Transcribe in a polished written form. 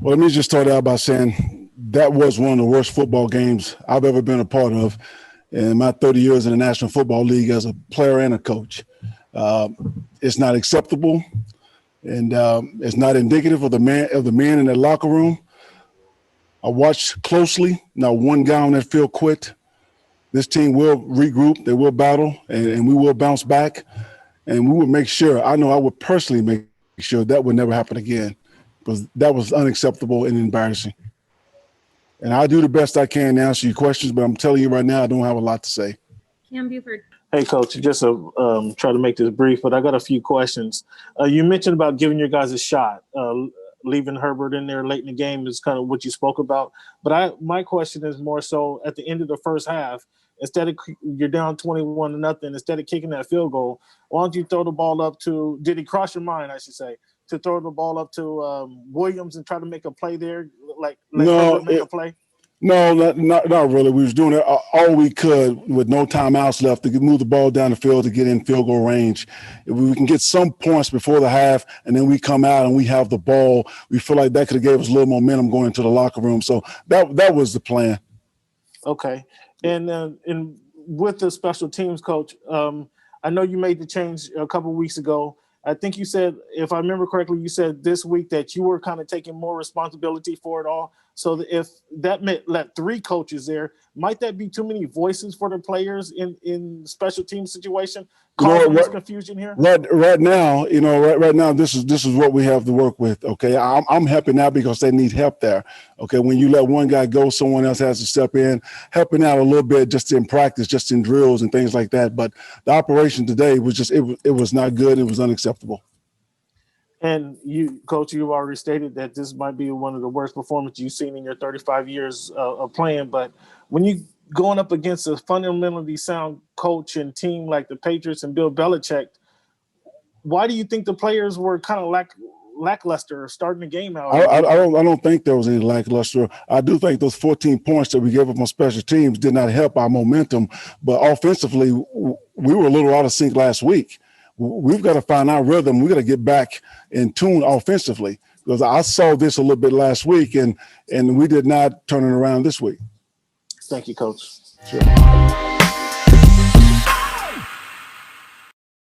Well, let me just start out by saying that was one of the worst football games I've ever been a part of in my 30 years in the National Football League as a player and a coach. It's not acceptable, and it's not indicative of the men in that locker room. I watched closely. Not one guy on that field quit. This team will regroup, they will battle, and we will bounce back, and we will make sure, I know I would personally make sure that would never happen again, because that was unacceptable and embarrassing. And I'll do the best I can to answer your questions, but I'm telling you right now, I don't have a lot to say. Cam Buford. Hey, Coach, just try to make this brief, but I got a few questions. You mentioned about giving your guys a shot. Leaving Herbert in there late in the game is kind of what you spoke about. But my question is more so at the end of the first half, instead of you're down 21-0, instead of kicking that field goal, why don't you throw the ball up to – did he cross your mind, I should say, to throw the ball up to Williams and try to make a play there, like Herbert make a play? No, not really. We was doing all we could with no timeouts left to move the ball down the field to get in field goal range. If we can get some points before the half and then we come out and we have the ball, we feel like that could have gave us a little momentum going into the locker room. So that was the plan. Okay. And with the special teams coach, I know you made the change a couple of weeks ago. I think you said, if I remember correctly, you said this week that you were kind of taking more responsibility for it all. So if that meant let 3 coaches there, might that be too many voices for the players in special team situation? Causing confusion here. Right now, right now, this is what we have to work with. Okay, I'm helping out because they need help there. Okay, when you let one guy go, someone else has to step in, helping out a little bit just in practice, just in drills and things like that. But the operation today was just it was not good. It was unacceptable. And you, Coach, you've already stated that this might be one of the worst performances you've seen in your 35 years of playing. But when you going up against a fundamentally sound coach and team like the Patriots and Bill Belichick, why do you think the players were kind of lackluster starting the game out? I don't think there was any lackluster. I do think those 14 points that we gave up on special teams did not help our momentum. But offensively, we were a little out of sync last week. We've got to find our rhythm. We got to get back in tune offensively, because I saw this a little bit last week, and we did not turn it around this week. Thank you, Coach. Sure.